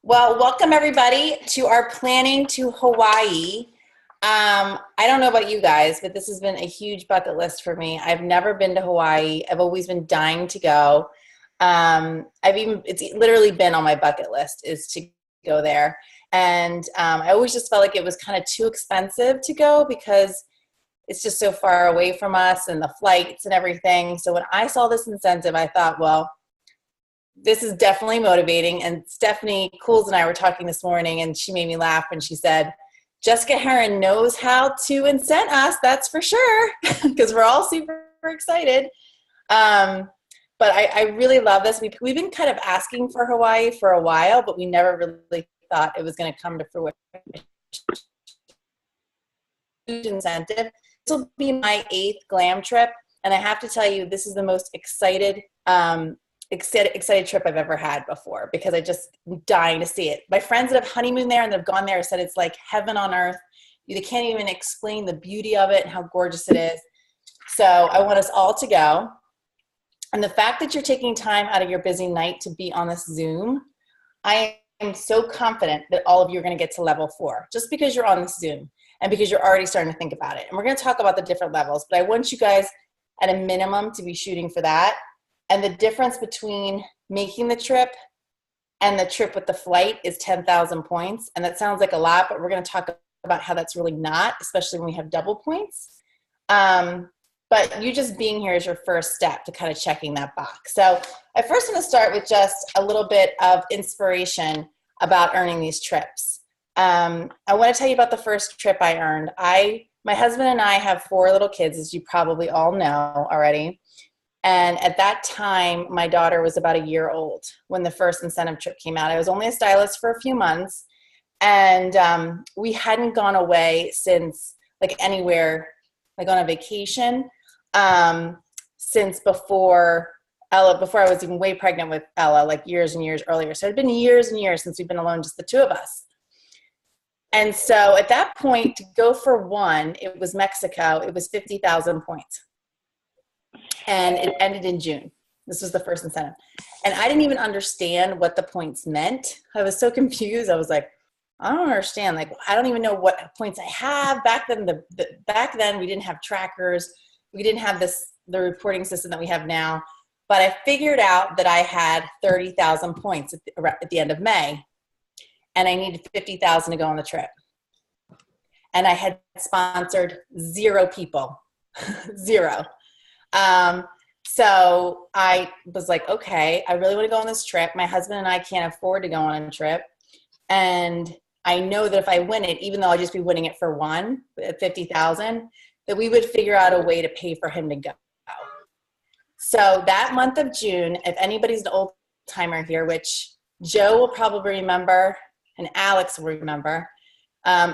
Well, welcome everybody to our planning to Hawaii. I don't know about you guys, but this has been a huge bucket list for me. I've never been to Hawaii. I've always been dying to go. It's literally been on my bucket list is to go there. And I always just felt like it was kind of too expensive to go because it's just so far away from us and the flights and everything. So when I saw this incentive, I thought, well, this is definitely motivating. And Stephanie Cools and I were talking this morning, and she made me laugh when she said, Jessica Heron knows how to incent us, that's for sure, because we're all super excited. But I really love this. We've been kind of asking for Hawaii for a while, but we never really thought it was going to come to fruition. Huge incentive. This will be my 8th glam trip, and I have to tell you, this is the most excited trip I've ever had before because I just am dying to see it. My friends that have honeymooned there and that have gone there said it's like heaven on earth. They can't even explain the beauty of it and how gorgeous it is. So I want us all to go. And the fact that you're taking time out of your busy night to be on this Zoom, I am so confident that all of you are going to get to level 4 just because you're on this Zoom and because you're already starting to think about it. And we're going to talk about the different levels, but I want you guys at a minimum to be shooting for that. And the difference between making the trip and the trip with the flight is 10,000 points. And that sounds like a lot, but we're going to talk about how that's really not, especially when we have double points. But you just being here is your first step to kind of checking that box. So I first want to start with just a little bit of inspiration about earning these trips. I want to tell you about the first trip I earned. My husband and I have 4 little kids, as you probably all know already. And at that time, my daughter was about a year old when the first incentive trip came out. I was only a stylist for a few months, and we hadn't gone away since anywhere, like on a vacation, since before Ella, before I was even way pregnant with Ella, like years and years earlier. So it had been years and years since we've been alone, just the 2 of us. And so at that point, to go for one, it was Mexico. It was 50,000 points. And it ended in June. This was the first incentive. And I didn't even understand what the points meant. I was so confused. I was like, I don't understand. Like, I don't even know what points I have. Back then, back then we didn't have trackers. We didn't have the reporting system that we have now. But I figured out that I had 30,000 points at the end of May. And I needed 50,000 to go on the trip. And I had sponsored 0 people. 0. So I was like, okay, I really want to go on this trip. My husband and I can't afford to go on a trip. And I know that if I win it, even though I'll just be winning it for one at 50,000, that we would figure out a way to pay for him to go. So that month of June, if anybody's an old timer here, which Joe will probably remember and Alex will remember, this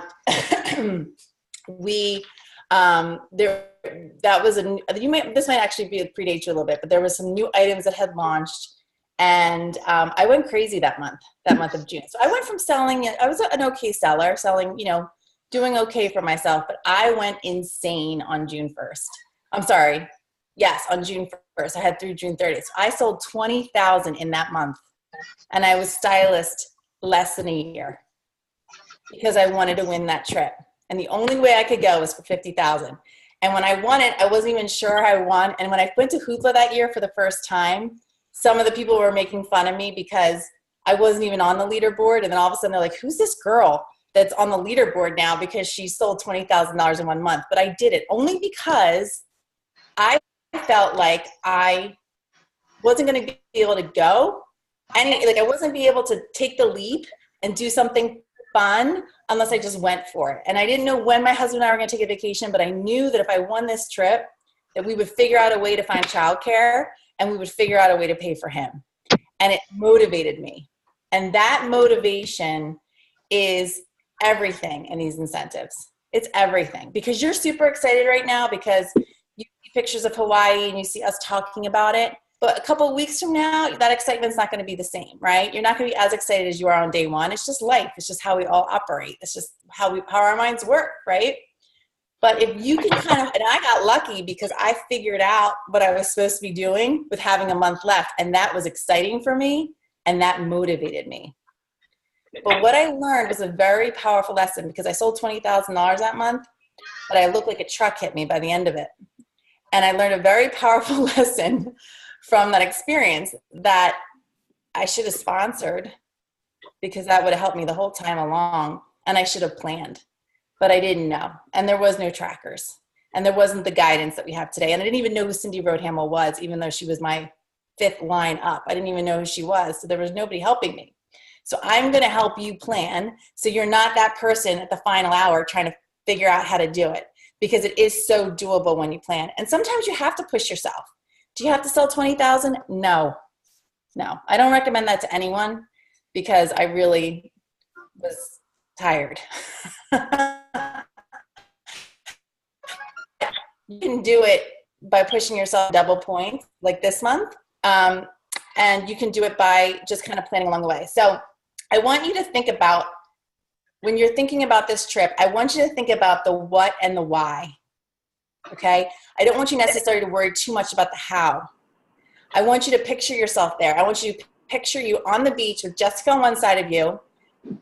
might actually be a predate you a little bit, but there was some new items that had launched, and I went crazy that month of June. So I went from I was an okay seller, selling, doing okay for myself, but I went insane on June 1st. I'm sorry. Yes, on June 1st. I had through June 30th. So I sold 20,000 in that month, and I was stylist less than a year because I wanted to win that trip. And the only way I could go was for 50,000. And when I won it, I wasn't even sure I won. And when I went to Hoopla that year for the first time, some of the people were making fun of me because I wasn't even on the leaderboard. And then all of a sudden they're like, who's this girl that's on the leaderboard now because she sold $20,000 in 1 month? But I did it only because I felt like I wasn't going to be able to go. I wasn't be able to take the leap and do something fun unless I just went for it. And I didn't know when my husband and I were going to take a vacation, but I knew that if I won this trip, that we would figure out a way to find childcare and we would figure out a way to pay for him. And it motivated me. And that motivation is everything in these incentives. It's everything because you're super excited right now because you see pictures of Hawaii and you see us talking about it. But a couple of weeks from now, that excitement's not going to be the same, right? You're not going to be as excited as you are on day one. It's just life. It's just how we all operate. It's just how our minds work, right? But if you can kind of, and I got lucky because I figured out what I was supposed to be doing with having a month left. And that was exciting for me. And that motivated me. But what I learned was a very powerful lesson because I sold $20,000 that month, but I looked like a truck hit me by the end of it. And I learned a very powerful lesson from that experience that I should have sponsored because that would have helped me the whole time along. And I should have planned, but I didn't know. And there was no trackers and there wasn't the guidance that we have today. And I didn't even know who Cindy Roadhamel was, even though she was my 5th line up. I didn't even know who she was. So there was nobody helping me. So I'm going to help you plan so you're not that person at the final hour trying to figure out how to do it, because it is so doable when you plan. And sometimes you have to push yourself. Do you have to sell 20,000? No. I don't recommend that to anyone because I really was tired. You can do it by pushing yourself double points like this month. And you can do it by just kind of planning along the way. So I want you to think about, when you're thinking about this trip, I want you to think about the what and the why, okay? I don't want you necessarily to worry too much about the how. I want you to picture yourself there. I want you to picture you on the beach with Jessica on one side of you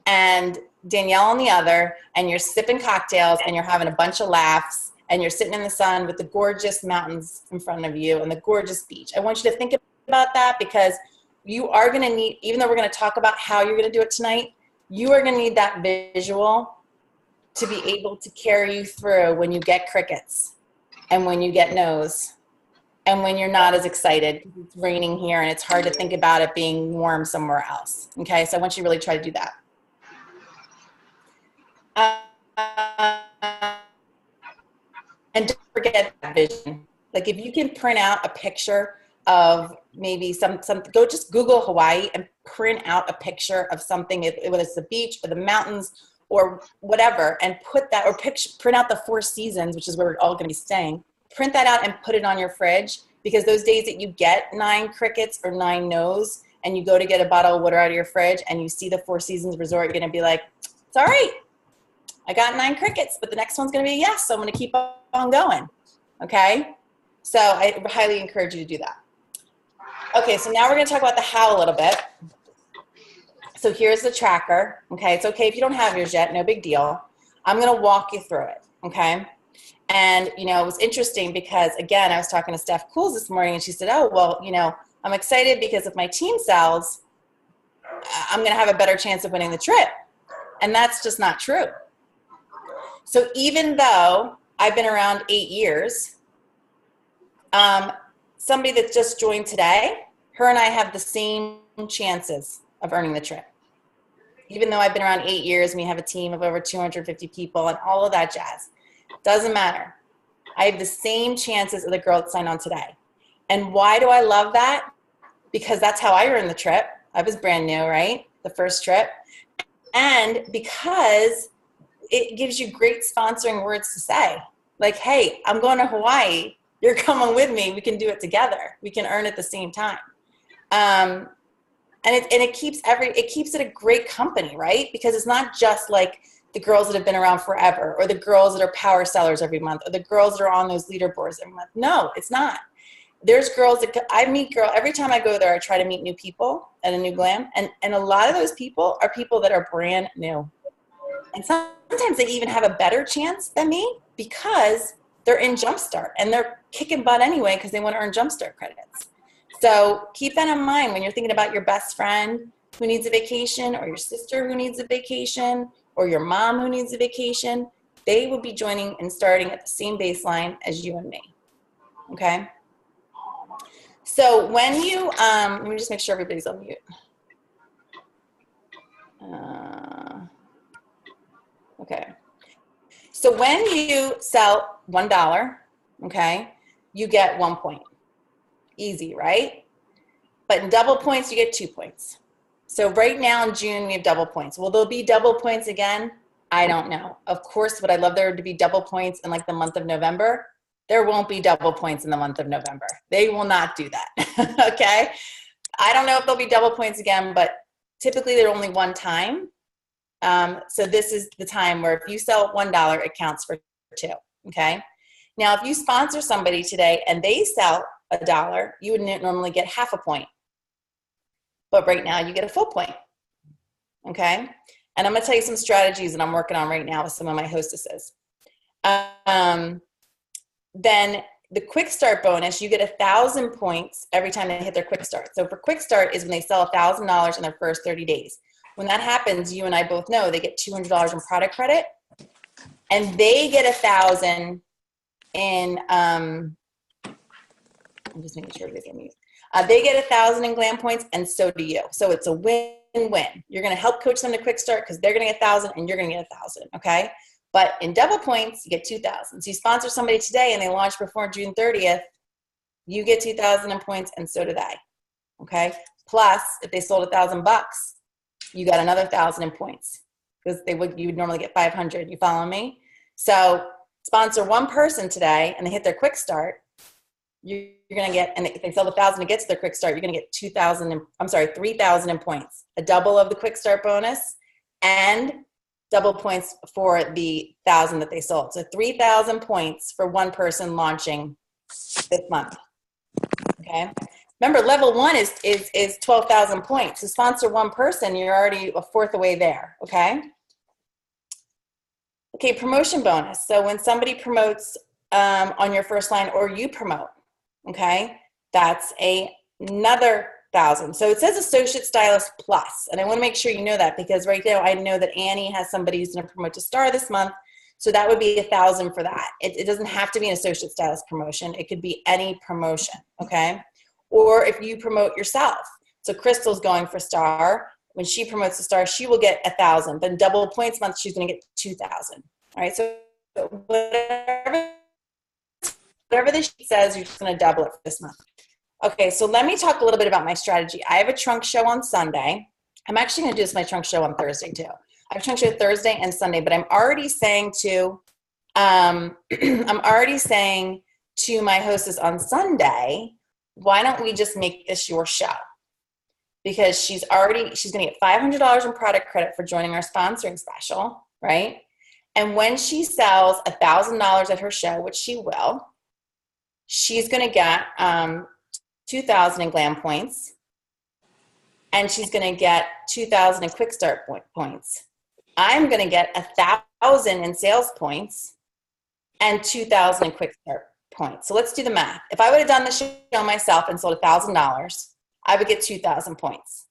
and Danielle on the other, and you're sipping cocktails and you're having a bunch of laughs and you're sitting in the sun with the gorgeous mountains in front of you and the gorgeous beach. I want you to think about that because you are going to need, even though we're going to talk about how you're going to do it tonight, you are going to need that visual to be able to carry you through when you get crickets and when you get no's and when you're not as excited because it's raining here and it's hard to think about it being warm somewhere else. Okay, so I want you to really try to do that. And don't forget that vision. Like if you can print out a picture of maybe some go just Google Hawaii and print out a picture of something, whether it's the beach or the mountains or whatever, and put that, or print out the 4 seasons, which is where we're all going to be staying. Print that out and put it on your fridge, because those days that you get 9 crickets or 9 no's and you go to get a bottle of water out of your fridge and you see the 4 Seasons Resort, you're going to be like, it's all right. I got 9 crickets, but the next one's going to be a yes, so I'm going to keep on going. Okay? So I highly encourage you to do that. Okay, so now we're going to talk about the how a little bit. So here's the tracker. Okay, it's okay if you don't have yours yet, no big deal. I'm going to walk you through it. Okay? And, you know, it was interesting because, again, I was talking to Steph Cools this morning and she said, oh, well, you know, I'm excited because if my team sells, I'm going to have a better chance of winning the trip. And that's just not true. So even though I've been around 8 years, somebody that just joined today, her and I have the same chances of earning the trip. Even though I've been around 8 years and we have a team of over 250 people and all of that jazz. Doesn't matter. I have the same chances of the girl that signed on today. And why do I love that? Because that's how I earned the trip. I was brand new, right? The first trip. And because it gives you great sponsoring words to say. Like, hey, I'm going to Hawaii. You're coming with me. We can do it together. We can earn at the same time. And it keeps it a great company, right? Because it's not just like the girls that have been around forever, or the girls that are power sellers every month, or the girls that are on those leaderboards every month. No, it's not. There's girls that I meet every time I go there, I try to meet new people at a new glam. And a lot of those people are people that are brand new. And sometimes they even have a better chance than me because they're in Jumpstart and they're kicking butt anyway because they want to earn Jumpstart credits. So keep that in mind when you're thinking about your best friend who needs a vacation, or your sister who needs a vacation, or your mom who needs a vacation. They will be joining and starting at the same baseline as you and me. Okay? So when you, let me just make sure everybody's on mute. Okay. So when you sell $1, okay, you get 1 point. Easy, right? But in double points, you get 2 points. So right now in June, we have double points. Will there be double points again? I don't know. Of course, would I love there to be double points in like the month of November? There won't be double points in the month of November. They will not do that, okay? I don't know if there'll be double points again, but typically they're only one time. So this is the time where if you sell $1, it counts for 2, okay? Now, if you sponsor somebody today and they sell $1, you would normally get half a point. But right now you get a full point, okay? And I'm gonna tell you some strategies that I'm working on right now with some of my hostesses. Then the quick start bonus, you get 1,000 points every time they hit their quick start. So for quick start is when they sell $1,000 in their first 30 days. When that happens, you and I both know they get $200 in product credit, and they get 1,000 in, I'm just making sure everybody's on mute. They get 1,000 in glam points, and so do you. So it's a win-win. You're going to help coach them to quick start because they're going to get 1,000 and you're going to get 1,000, okay? But in double points, you get 2,000. So you sponsor somebody today and they launch before June 30th, you get 2,000 in points and so do they, okay? Plus, if they sold $1,000, you got another 1,000 in points because you would normally get 500. You follow me? So sponsor one person today and they hit their quick start, you're going to get, and if they sell 1,000 to get to their quick start, you're going to get 3,000 in points, a double of the quick start bonus and double points for the 1,000 that they sold. So 3,000 points for one person launching this month. Okay. Remember, level one is 12,000 points. To sponsor one person, you're already a fourth away there. Okay. Okay. Promotion bonus. So when somebody promotes on your first line or you promote, okay, that's another 1,000. So it says associate stylist plus, and I want to make sure you know that because right now I know that Annie has somebody who's going to promote to star this month, so that would be 1,000 for that. It doesn't have to be an associate stylist promotion. It could be any promotion, okay? Or if you promote yourself. So Crystal's going for star. When she promotes to star, she will get 1,000. Then double points month, she's going to get 2,000. All right, so whatever the sheet says, you're just going to double it for this month. Okay, so let me talk a little bit about my strategy. I have a trunk show on Sunday. I'm actually going to do my trunk show on Thursday too. I have a trunk show Thursday and Sunday, but I'm already saying to my hostess on Sunday, why don't we just make this your show? Because she's going to get $500 in product credit for joining our sponsoring special, right? And when she sells $1,000 at her show, which she will, she's going to get 2,000 in glam points, and she's going to get 2,000 in quick start points. I'm going to get 1,000 in sales points and 2,000 in quick start points. So let's do the math. If I would have done the show myself and sold $1,000, I would get 2,000 points.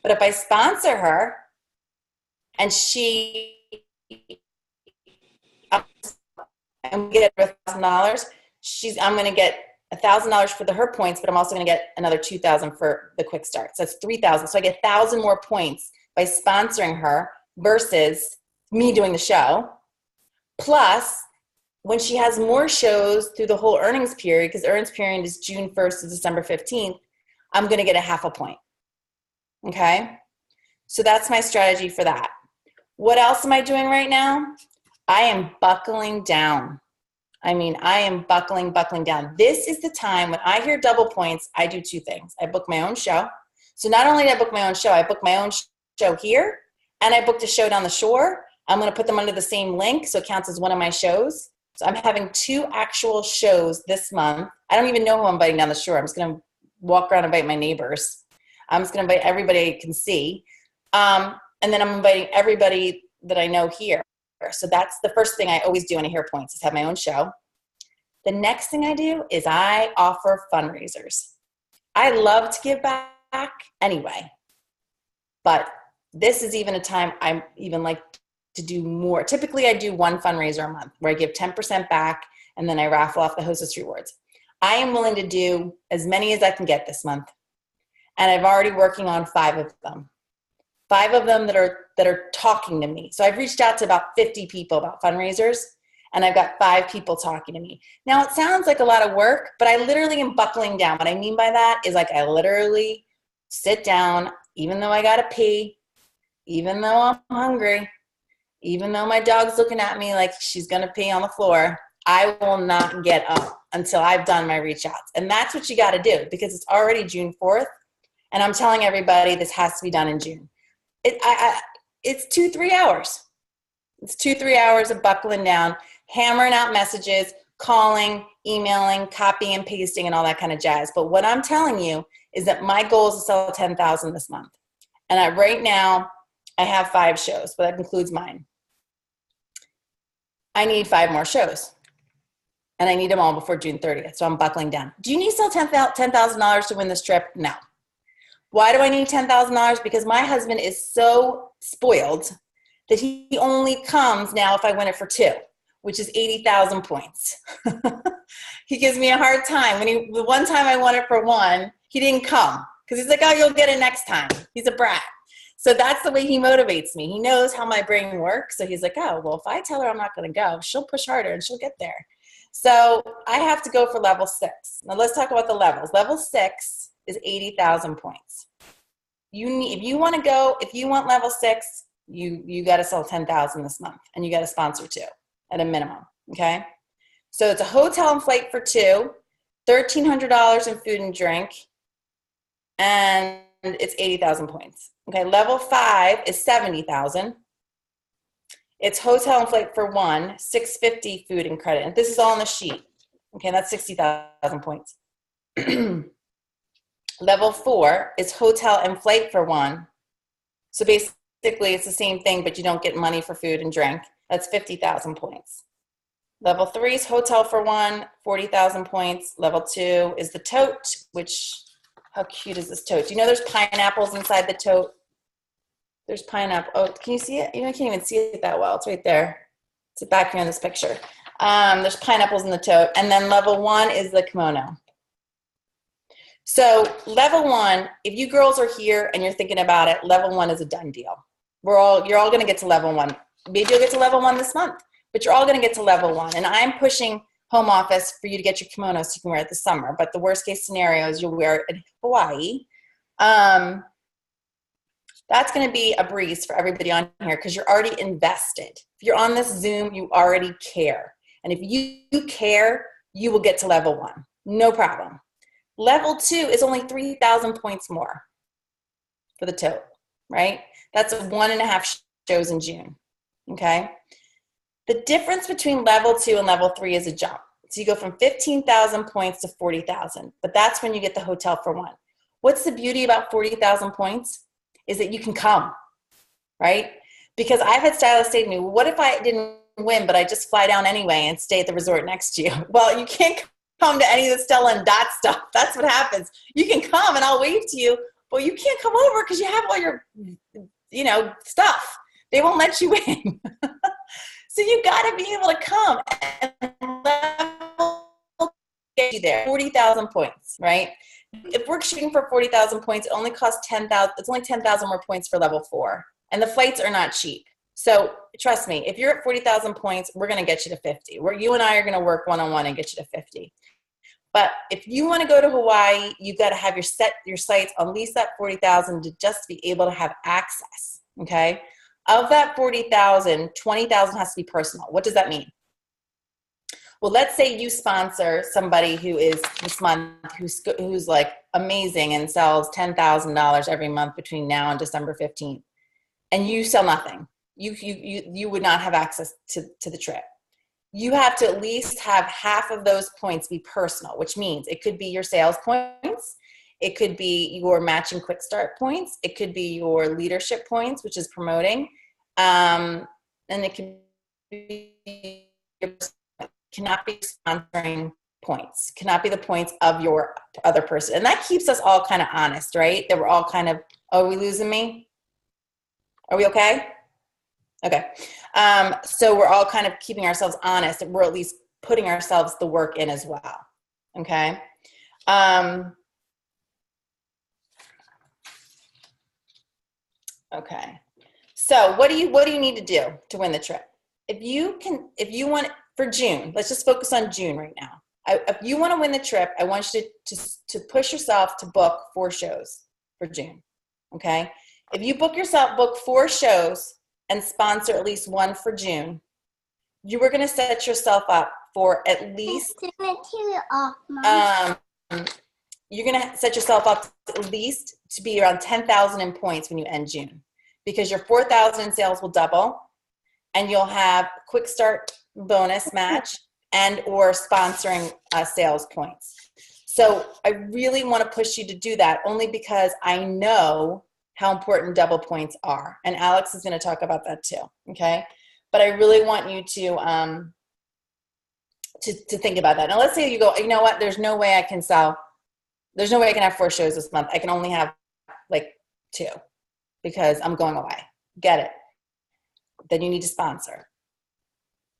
But if I sponsor her and she and get $1,000, I'm going to get $1,000 for her points, but I'm also going to get another 2,000 for the quick start. So that's 3,000. So I get 1,000 more points by sponsoring her versus me doing the show. Plus, when she has more shows through the whole earnings period, because earnings period is June 1st to December 15th, I'm going to get a half a point. Okay? So that's my strategy for that. What else am I doing right now? I am buckling down. I am buckling down. This is the time when I hear double points, I do two things. I book my own show. So not only did I book my own show, I booked my own show here, and I booked a show down the shore. I'm going to put them under the same link, so it counts as one of my shows. So I'm having 2 actual shows this month. I don't even know who I'm inviting down the shore. I'm just going to walk around and invite my neighbors. I'm just going to invite everybody I can see. And then I'm inviting everybody that I know here. So that's the first thing I always do when I hear points is have my own show. The next thing I do is I offer fundraisers. I love to give back anyway, but this is even a time I'm even like to do more. Typically I do one fundraiser a month where I give 10% back and then I raffle off the hostess rewards. I am willing to do as many as I can get this month. And I've already working on 5 of them. 5 of them that are talking to me. So I've reached out to about 50 people about fundraisers, and I've got 5 people talking to me. Now it sounds like a lot of work, but I literally am buckling down. What I mean by that is like I literally sit down, even though I gotta pee, even though I'm hungry, even though my dog's looking at me like she's gonna pee on the floor, I will not get up until I've done my reach outs. And that's what you gotta do because it's already June 4th, and I'm telling everybody this has to be done in June. It's 2-3 hours. It's 2-3 hours of buckling down, hammering out messages, calling, emailing, copying and pasting, and all that kind of jazz. But what I'm telling you is that my goal is to sell 10,000 this month. And right now, I have 5 shows, but that includes mine. I need 5 more shows. And I need them all before June 30th, so I'm buckling down. Do you need still $10,000 to win this trip? No. Why do I need $10,000? Because my husband is so spoiled that he only comes now if I win it for 2, which is 80,000 points. He gives me a hard time. The one time I won it for 1, he didn't come because he's like, oh, you'll get it next time. He's a brat. So that's the way he motivates me. He knows how my brain works. So he's like, oh, well, if I tell her I'm not going to go, she'll push harder and she'll get there. So I have to go for level 6. Now let's talk about the levels. Level 6 is 80,000 points. If you want level 6, you got to sell 10,000 this month, and you got to sponsor 2 at a minimum. Okay. So it's a hotel and flight for 2, $1,300 in food and drink, and it's 80,000 points. Okay. Level 5 is 70,000. It's hotel and flight for 1, $650 food and credit. And this is all on the sheet. Okay, that's 60,000 points. Level 4 is hotel and flight for 1. So basically it's the same thing, but you don't get money for food and drink. That's 50,000 points. Level 3 is hotel for 1, 40,000 points. Level 2 is the tote, which, how cute is this tote? Do you know there's pineapples inside the tote? There's pineapple. Oh, can you see it? I can't even see it that well. It's right there. It's back here in this picture. There's pineapples in the tote. And then level 1 is the kimono. So level 1, if you girls are here and you're thinking about it, level 1 is a done deal. You're all going to get to level 1. Maybe you'll get to level 1 this month, but you're all going to get to level 1. And I'm pushing home office for you to get your kimono so you can wear it this summer. But the worst case scenario is you'll wear it in Hawaii. That's going to be a breeze for everybody on here because you're already invested. If you're on this Zoom, you already care. And if you care, you will get to level 1. No problem. Level 2 is only 3,000 points more for the tote, right? That's 1.5 shows in June, okay? The difference between level 2 and level 3 is a jump. So you go from 15,000 points to 40,000, but that's when you get the hotel for 1. What's the beauty about 40,000 points? Is that you can come, right? Because I've had stylists say to me, well, what if I didn't win, but I just fly down anyway and stay at the resort next to you? Well, you can't come to any of the Stella and Dot stuff. That's what happens. You can come and I'll wave to you, but you can't come over because you have all your, stuff. They won't let you in. So you got to be able to come and get you there. 40,000 points, right? If we're shooting for 40,000 points, it only costs 10,000. It's only 10,000 more points for level 4, and the flights are not cheap. So trust me, if you're at 40,000 points, we're going to get you to 50. You and I are going to work one-on-one and get you to 50. But if you want to go to Hawaii, you've got to have your sights on at least that 40,000 to just be able to have access. Okay. Of that 40,000, 20,000 has to be personal. What does that mean? Well, let's say you sponsor somebody who is this month, who's like amazing and sells $10,000 every month between now and December 15th, and you sell nothing. You would not have access to the trip. You have to at least have half of those points be personal, which means it could be your sales points. It could be your matching quick start points. It could be your leadership points, which is promoting. And it can be cannot be sponsoring points, cannot be the points of your other person. And that keeps us all kind of honest, right? That we're all kind of, oh, are we losing me? Are we okay? Okay. So we're all kind of keeping ourselves honest, and we're at least putting ourselves the work in as well. Okay. Okay. So what do you need to do to win the trip? If you want, for June, let's just focus on June right now. If you want to win the trip, I want you to push yourself to book 4 shows for June. Okay. If you book 4 shows and sponsor at least 1 for June, you were going to set yourself up for at least, you're going to set yourself up at least to be around 10,000 in points when you end June, because your 4,000 in sales will double, and you'll have quick start bonus match and or sponsoring sales points. So I really want to push you to do that, only because I know how important double points are. And Alex is going to talk about that too. Okay. But I really want you to think about that. Now let's say you go, you know what? There's no way I can have 4 shows this month. I can only have like 2 because I'm going away. Get it. Then you need to sponsor.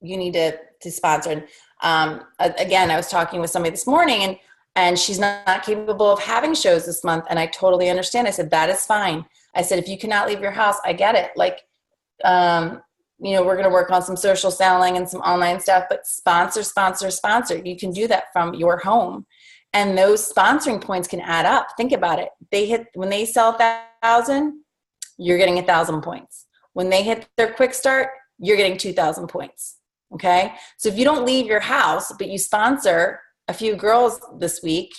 You need to sponsor. And again, I was talking with somebody this morning and she's not capable of having shows this month. And I totally understand. I said, that is fine. I said, if you cannot leave your house, I get it. Like, we're going to work on some social selling and some online stuff, but sponsor. You can do that from your home. And those sponsoring points can add up. Think about it. When they sell 1,000, you're getting 1,000 points. When they hit their quick start, you're getting 2,000 points. Okay. So if you don't leave your house, but you sponsor a few girls this week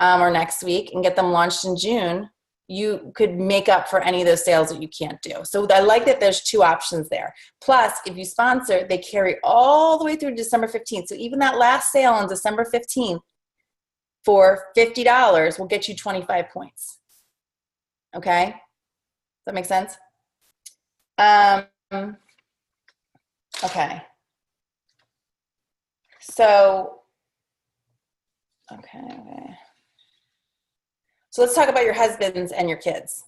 or next week and get them launched in June, you could make up for any of those sales that you can't do. So I like that there's 2 options there. Plus, if you sponsor, they carry all the way through December 15th. So even that last sale on December 15th for $50 will get you 25 points. Okay? Does that make sense? Okay. So, okay. So let's talk about your husbands and your kids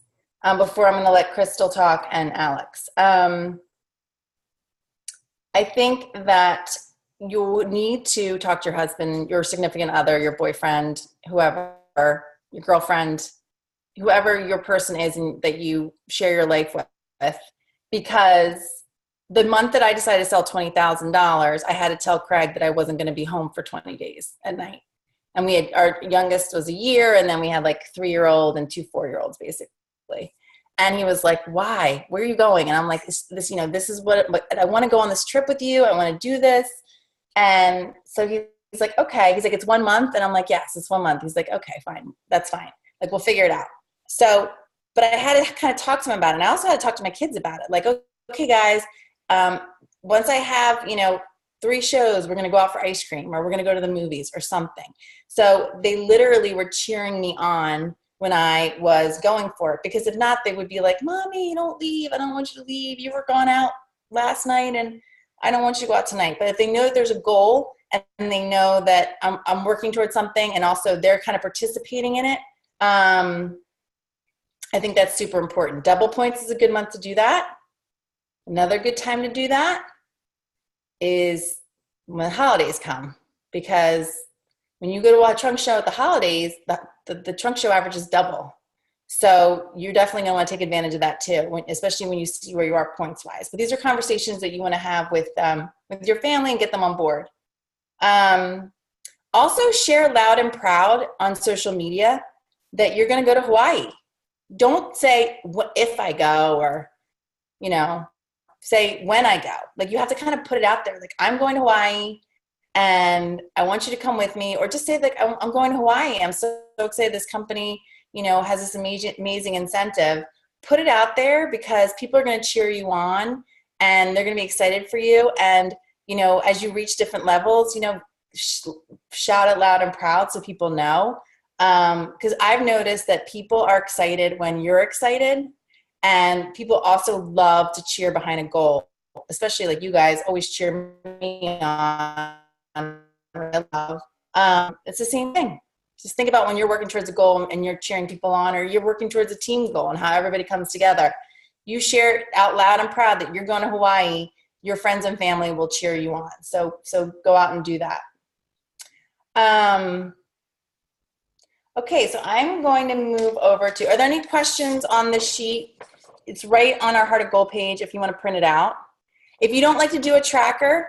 before I'm going to let Crystal talk and Alex. I think that you need to talk to your husband, your significant other, your boyfriend, whoever, your girlfriend, whoever your person is that you share your life with, because the month that I decided to sell $20,000, I had to tell Craig that I wasn't going to be home for 20 days at night. And our youngest was a year, and then we had like 3-year-old and 2 4-year-olds basically. And he was like, why? Where are you going? And I'm like, this is what I want to go on this trip with you. I want to do this. And so he's like, okay. He's like, it's 1 month. And I'm like, yes, it's 1 month. He's like, okay, fine. That's fine. Like, we'll figure it out. So, but I had to kind of talk to him about it. And I also had to talk to my kids about it. Like, okay, guys, once I have, 3 shows, we're going to go out for ice cream, or we're going to go to the movies or something. So they literally were cheering me on when I was going for it, because if not, they would be like, Mommy, don't leave. I don't want you to leave. You were gone out last night and I don't want you to go out tonight. But if they know that there's a goal and they know that I'm working towards something, and also they're kind of participating in it, I think that's super important. Double points is a good month to do that. Another good time to do that is when the holidays come, because when you go to a trunk show at the holidays, the trunk show average is double. So you're definitely going to want to take advantage of that too, especially when you see where you are points wise. But these are conversations that you want to have with your family and get them on board. Also share loud and proud on social media that you're going to go to Hawaii. Don't say if I go, or, say when I go. Like, you have to kind of put it out there. Like, I'm going to Hawaii and I want you to come with me, or just say like, I'm going to Hawaii. I'm so excited this company, has this amazing incentive. Put it out there, because people are going to cheer you on and they're going to be excited for you. And, as you reach different levels, shout it loud and proud so people know. Because I've noticed that people are excited when you're excited. And people also love to cheer behind a goal, especially like you guys always cheer me on. It's the same thing. Just think about when you're working towards a goal and you're cheering people on, or you're working towards a team goal and how everybody comes together. You share it out loud and proud that you're going to Hawaii. Your friends and family will cheer you on. So go out and do that. Okay, so I'm going to move over to, are there any questions on the sheet? It's right on our Heart of Gold page if you want to print it out. If you don't like to do a tracker,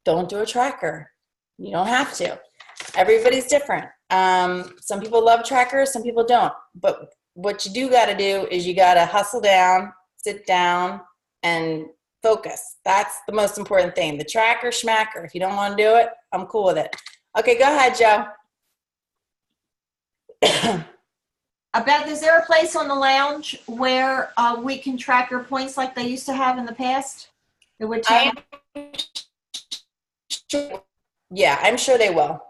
don't do a tracker. You don't have to. Everybody's different. Some people love trackers, some people don't. But what you do got to do is you got to hustle down, sit down, and focus. That's the most important thing. The tracker, schmacker. If you don't want to do it, I'm cool with it. Okay, go ahead, Joe. Is there a place on the lounge where we can track our points like they used to have in the past? It would tell. Yeah, I'm sure they will.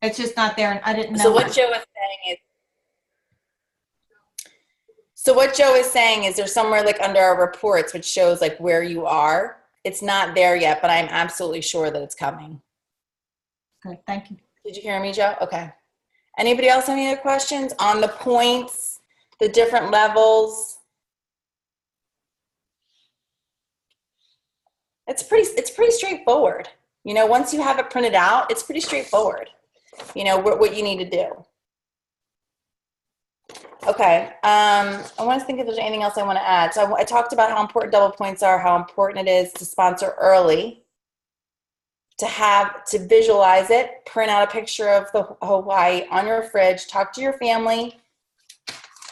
It's just not there, and I didn't know. So what Joe was saying is, So what Joe is saying is there's somewhere like under our reports which shows like where you are. It's not there yet, but I'm absolutely sure that it's coming. Good, thank you. Did you hear me, Joe? Okay. Anybody else have any other questions on the points, the different levels? It's pretty straightforward. You know, once you have it printed out, it's pretty straightforward. You know, what you need to do. Okay, I want to think if there's anything else I want to add. So I talked about how important double points are, how important it is to sponsor early, to visualize it, print out a picture of the Hawaii on your fridge, talk to your family,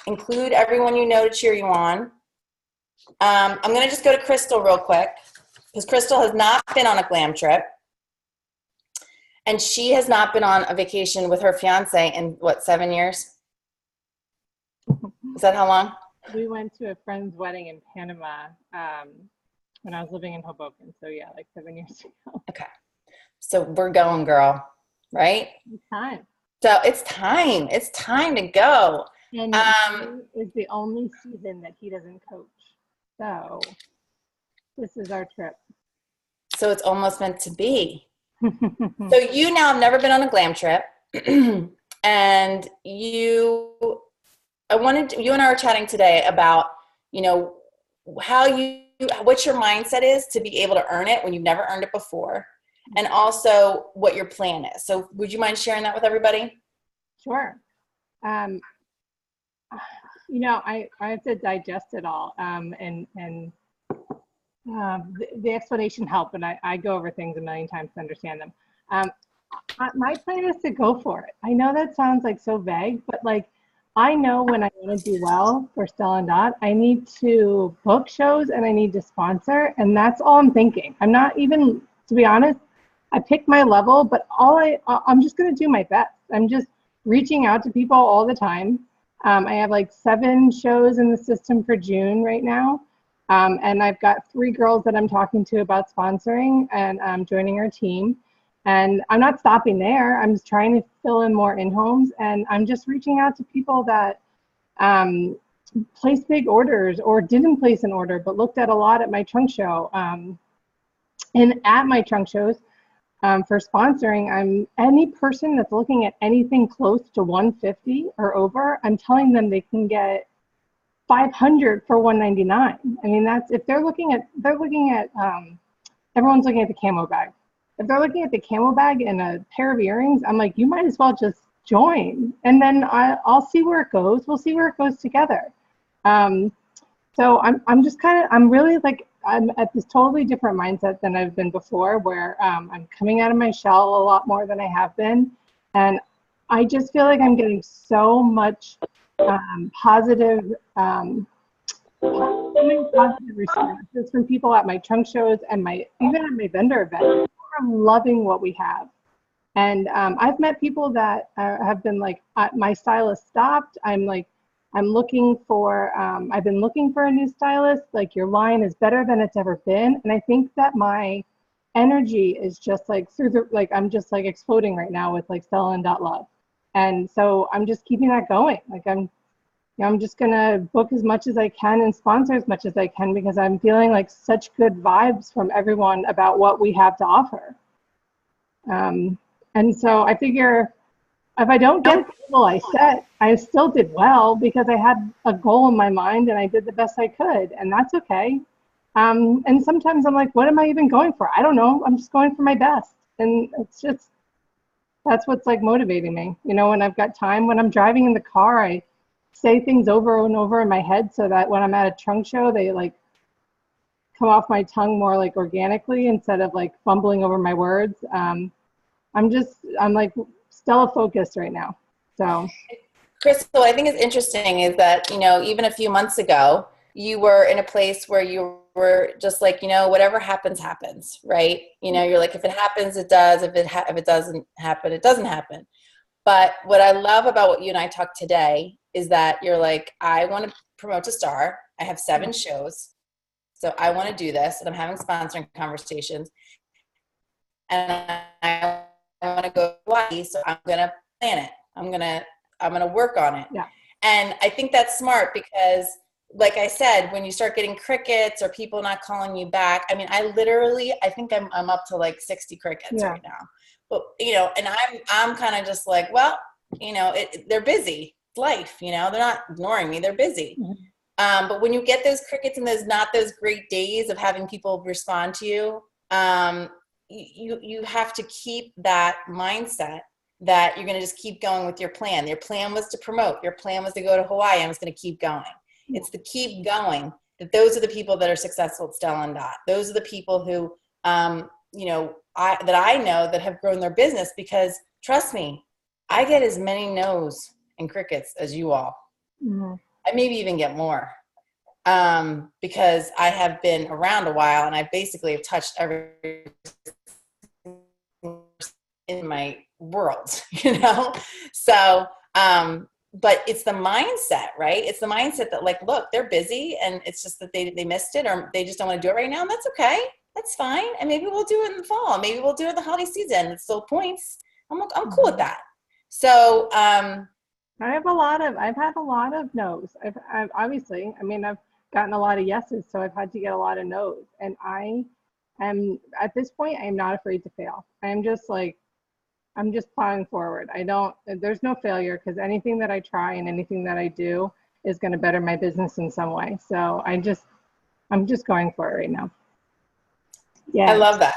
include everyone you know to cheer you on. I'm going to just go to Crystal real quick because Crystal has not been on a glam trip. And she has not been on a vacation with her fiance in, what, 7 years? Is that how long? We went to a friend's wedding in Panama when I was living in Hoboken. So yeah, like 7 years ago. Okay. So we're going, girl, right? It's time. So it's time. It's time to go. And it's the only season that he doesn't coach. So this is our trip. So it's almost meant to be. So you now have never been on a glam trip. And you and I were chatting today about, you know, what your mindset is to be able to earn it when you've never earned it before. And also what your plan is. So would you mind sharing that with everybody? Sure. You know, I have to digest it all. The explanation helped, and I go over things a million times to understand them. My plan is to go for it. I know that sounds like so vague, but like, I know when I want to do well for Stella and Dot, I need to book shows and I need to sponsor, and that's all I'm thinking. I'm not even, to be honest, I picked my level, but I'm just going to do my best. I'm just reaching out to people all the time. I have like 7 shows in the system for June right now. And I've got 3 girls that I'm talking to about sponsoring and joining our team. And I'm not stopping there. I'm just trying to fill in more in-homes. And I'm just reaching out to people that placed big orders or didn't place an order, but looked at a lot at my trunk show. And at my trunk shows, for sponsoring, any person that's looking at anything close to 150 or over, I'm telling them they can get 500 for 199. I mean, that's if they're looking at everyone's looking at the camo bag. If they're looking at the camo bag and a pair of earrings, I'm like, you might as well just join, and then I'll see where it goes. We'll see where it goes together. So I'm really like, I'm at this totally different mindset than I've been before, where I'm coming out of my shell a lot more than I have been. And I just feel like I'm getting so much positive responses from people at my trunk shows and even at my vendor event. People are loving what we have. And I've met people that have been like, my stylist stopped. I've been looking for a new stylist. Like, your line is better than it's ever been. And I think that my energy is just like I'm just like exploding right now with like Stella and Dot Love. And so I'm just keeping that going. Like, I'm just gonna book as much as I can and sponsor as much as I can, because I'm feeling like such good vibes from everyone about what we have to offer. And so I figure if I don't get the goal I set, I still did well because I had a goal in my mind and I did the best I could, and that's okay. And sometimes I'm like, what am I even going for? I don't know. I'm just going for my best. And that's what's like motivating me. You know, when I've got time, when I'm driving in the car, I say things over and over in my head so that when I'm at a trunk show, they like come off my tongue more like organically instead of like fumbling over my words. I'm like Stella focused right now. So, Crystal, I think it's interesting is that, you know, even a few months ago, you were in a place where you were just like, you know, whatever happens, happens, right? You know, you're like, if it happens, it does. If it doesn't happen, it doesn't happen. But what I love about what you and I talked today is that you're like, I want to promote to Star. I have 7 shows. So I want to do this, and I'm having sponsoring conversations. And I want to go to Hawaii, so I'm going to plan it. I'm going to work on it. Yeah. And I think that's smart because, like I said, when you start getting crickets or people not calling you back, I mean, I think I'm up to like 60 crickets right now. But, you know, and I'm kind of just like, well, you know, they're busy. It's life, you know, they're not ignoring me. They're busy. But when you get those crickets and there's not those great days of having people respond to you, you have to keep that mindset that you're going to just keep going with your plan. Your plan was to promote. Your plan was to go to Hawaii and it's going to keep going. It's the keep going. That those are the people that are successful at Stella & Dot. Those are the people who, you know, I know that have grown their business because, trust me, I get as many no's and crickets as you all. I maybe even get more because I have been around a while and I basically have touched every in my world, you know? So, but it's the mindset, right? It's the mindset that like, look, they're busy and it's just that they missed it or they just don't want to do it right now. And that's okay. That's fine. And maybe we'll do it in the fall. Maybe we'll do it in the holiday season. It's still points. I'm cool with that. So, I've had a lot of no's. I've obviously, I mean, I've gotten a lot of yeses, so I've had to get a lot of no's. And I am, at this point, I am not afraid to fail. I'm just plowing forward. There's no failure because anything that I try and anything that I do is going to better my business in some way. So I'm just going for it right now. Yeah. I love that.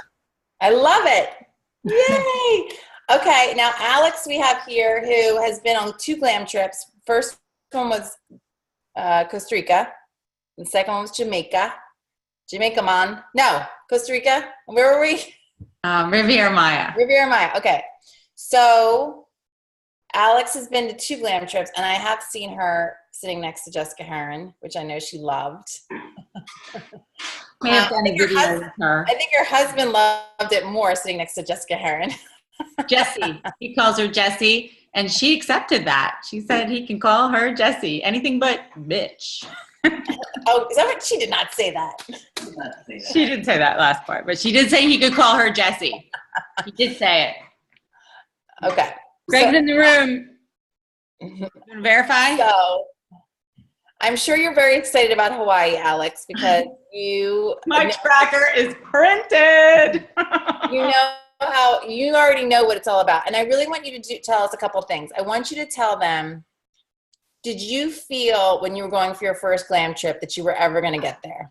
I love it. Yay. Okay. Now, Alex, we have here who has been on 2 glam trips. First one was Costa Rica. The second one was Jamaica. Costa Rica. Where were we? Riviera Maya. Riviera Maya. Okay. So Alex has been to 2 glam trips, and I have seen her sitting next to Jessica Heron, which I know she loved. May have done a video with her. I think your husband loved it more sitting next to Jessica Heron. Jessie. He calls her Jessie, and she accepted that. She said he can call her Jessie. Anything but bitch. Oh, is that what? She did not say that. She didn't say that last part, but she did say he could call her Jessie. He did say it. Okay. Greg's in the room. Verify? So, I'm sure you're very excited about Hawaii, Alex, because my tracker is printed. You already know what it's all about. And I really want you to tell us a couple things. I want you to tell them, did you feel when you were going for your first glam trip that you were ever going to get there?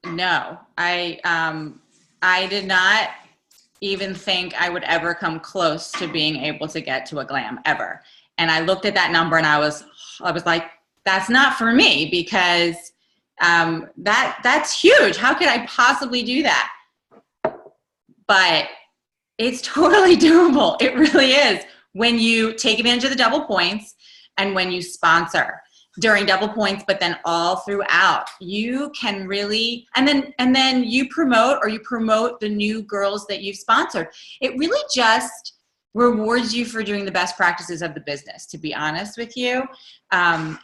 No, I did not even think I would ever come close to being able to get to a glam ever. And I looked at that number and I was like, that's not for me because that's huge. How could I possibly do that? But it's totally doable. It really is. When you take advantage of the double points and when you sponsor during double points, but then all throughout, you can really, and then you promote the new girls that you've sponsored. It really just rewards you for doing the best practices of the business, to be honest with you. That's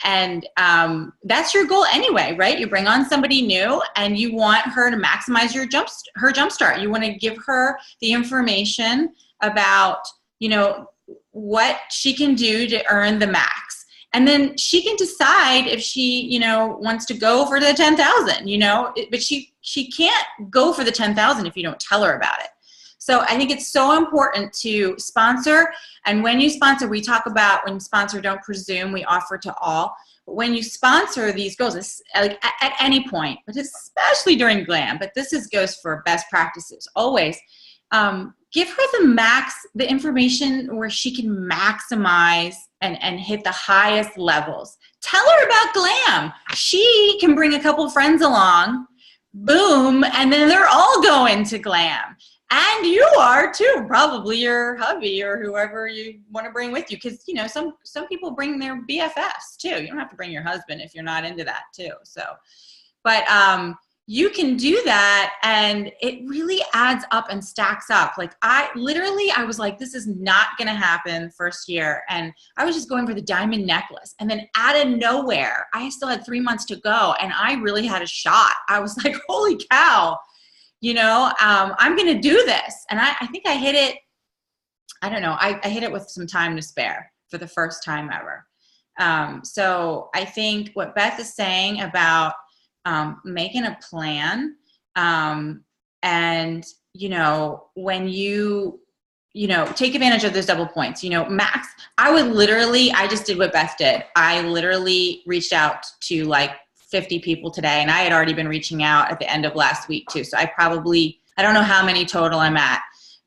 your goal anyway, right? You bring on somebody new and you want her to maximize her jump start. You want to give her the information about, what she can do to earn the max. And then she can decide if she, wants to go for the 10,000, but she can't go for the 10,000 if you don't tell her about it. So I think it's so important to sponsor. And when you sponsor, we talk about when you sponsor, don't presume, we offer to all. But when you sponsor these girls, it's like at any point, but especially during glam, but goes for best practices always. Give her the information where she can maximize and hit the highest levels. Tell her about glam. She can bring a couple friends along, boom, and then they're all going to glam. And you are too, probably your hubby or whoever you want to bring with you. Because, some people bring their BFFs too. You don't have to bring your husband if you're not into that too. So, but you can do that and it really adds up and stacks up. Like I was like, this is not going to happen first year. And I was just going for the diamond necklace. And then out of nowhere, I still had 3 months to go. And I really had a shot. I was like, holy cow. I'm going to do this. And I think I hit it. I don't know. I hit it with some time to spare for the first time ever. So I think what Beth is saying about making a plan, and, when take advantage of those double points, max, I just did what Beth did. I literally reached out to like 50 people today, and I had already been reaching out at the end of last week too. So I don't know how many total I'm at.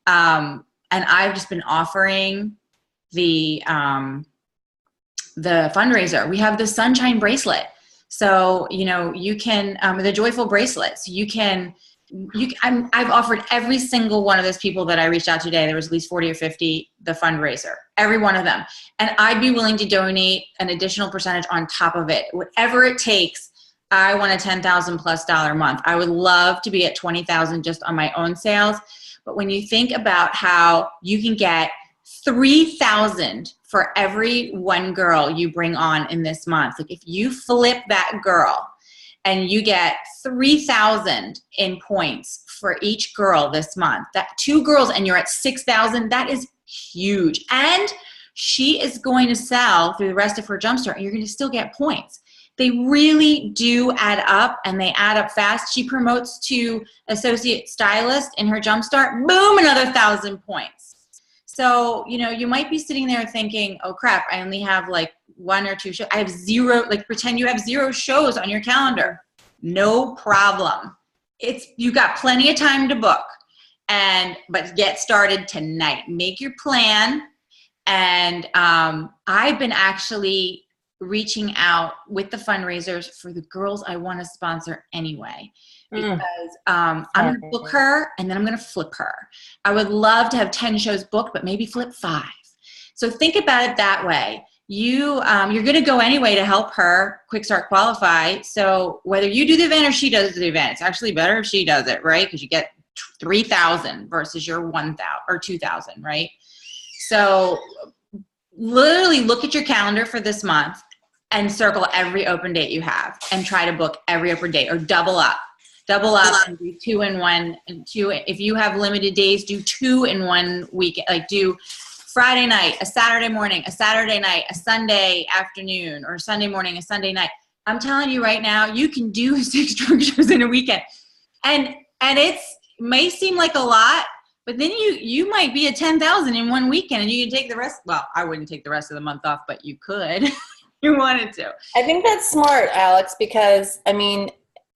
And I've just been offering the fundraiser. We have the sunshine bracelet. So, you can, the joyful bracelets, I've offered every single one of those people that I reached out today. There was at least 40 or 50, the fundraiser, every one of them. And I'd be willing to donate an additional percentage on top of it. Whatever it takes, I want a $10,000+ month. I would love to be at 20,000 just on my own sales. But when you think about how you can get 3,000 for every one girl you bring on in this month, like if you flip that girl and you get 3,000 in points for each girl this month, that 2 girls and you're at 6,000, that is huge. And she is going to sell through the rest of her Jumpstart, and you're going to still get points. They really do add up, and they add up fast. She promotes to associate stylist in her Jumpstart, boom, another 1,000 points. So, you might be sitting there thinking, oh crap, I only have like 1 or 2 shows. I have 0, like pretend you have 0 shows on your calendar. No problem. You got plenty of time to book, but get started tonight. Make your plan. And I've been actually reaching out with the fundraisers for the girls I want to sponsor anyway, because I'm going to book her and then I'm going to flip her. I would love to have 10 shows booked, but maybe flip 5. So think about it that way. You're going to go anyway to help her quick start qualify. So whether you do the event or she does the event, it's actually better if she does it, right? Because you get 3,000 versus your 1,000 or 2,000, right? So literally look at your calendar for this month and circle every open date you have and try to book every open date, or double up and do 2 in 1 and 2. If you have limited days, do 2 in 1 week, like do Friday night, a Saturday morning, a Saturday night, a Sunday afternoon, or Sunday morning, a Sunday night. I'm telling you right now, you can do 6 drunk shows in a weekend. And it may seem like a lot, but then you might be at 10,000 in 1 weekend, and you can take the rest. Well, I wouldn't take the rest of the month off, but you could. You wanted to. I think that's smart, Alex, because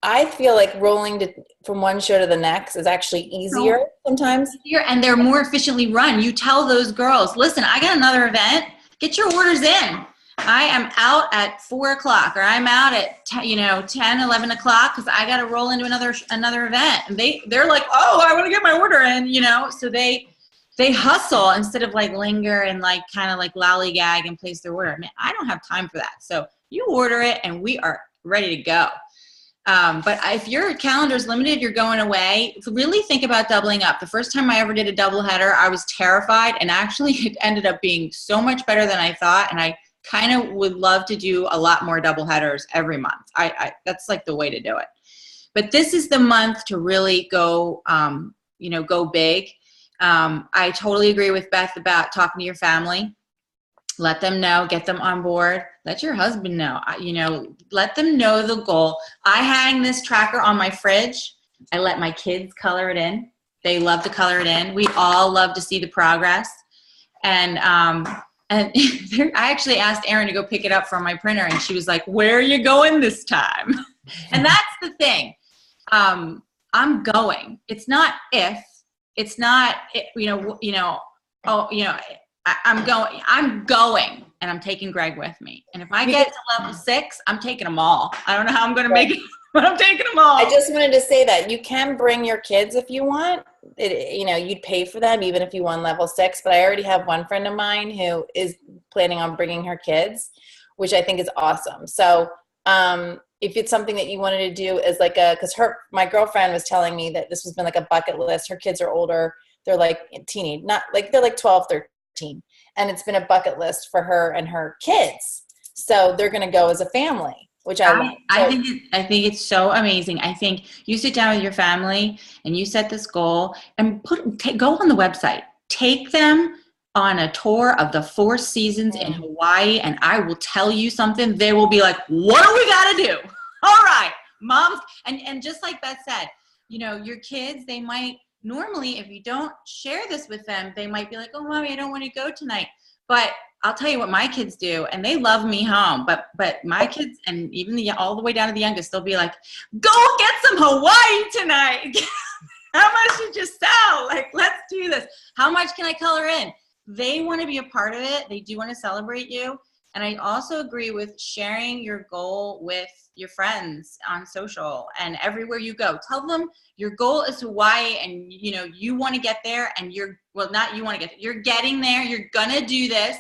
I feel like rolling from one show to the next is actually easier sometimes. And they're more efficiently run. You tell those girls, listen, I got another event. Get your orders in. I am out at 4 o'clock, or I'm out at 10, 11 o'clock because I got to roll into another event. And they're like, oh, I want to get my order in, So they hustle instead of like linger and like kind of like lollygag and place their order. I don't have time for that. So you order it and we are ready to go. But if your calendar is limited, you're going away, really think about doubling up. The first time I ever did a double header, I was terrified, and actually it ended up being so much better than I thought. And I kind of would love to do a lot more double headers every month. That's like the way to do it. But this is the month to really go, go big. I totally agree with Beth about talking to your family. Let them know, get them on board. Let your husband know, let them know the goal. I hang this tracker on my fridge. I let my kids color it in. They love to color it in. We all love to see the progress. And I actually asked Erin to go pick it up from my printer, and she was like, where are you going this time? And that's the thing. I'm going. It's not if. It's not, I'm going, and I'm taking Greg with me. And if I get to level 6, I'm taking them all. I don't know how I'm going to make it, but I'm taking them all. I just wanted to say that you can bring your kids if you want. You'd pay for them even if you won level 6. But I already have one friend of mine who is planning on bringing her kids, which I think is awesome. So if it's something that you wanted to do as like my girlfriend was telling me that this has been like a bucket list. Her kids are older. They're like teenage, they're like 12, 13. And it's been a bucket list for her and her kids. So they're going to go as a family, which I love. I think it's so amazing. I think you sit down with your family and you set this goal and go on the website. Take them on a tour of the 4 seasons in Hawaii, and I will tell you something, they will be like, what do we got to do? All right, moms. And just like Beth said, you know, your kids, they might normally, if you don't share this with them, they might be like, oh, mommy, I don't want to go tonight. But I'll tell you what my kids do, and they love me home. But my kids, and even all the way down to the youngest, they'll be like, go get some Hawaii tonight. How much did you sell? Like, let's do this. How much can I color in? They want to be a part of it. They do want to celebrate you. And I also agree with sharing your goal with your friends on social and everywhere you go. Tell them your goal is Hawaii, and you know you want to get there, and you're getting there. You're gonna do this.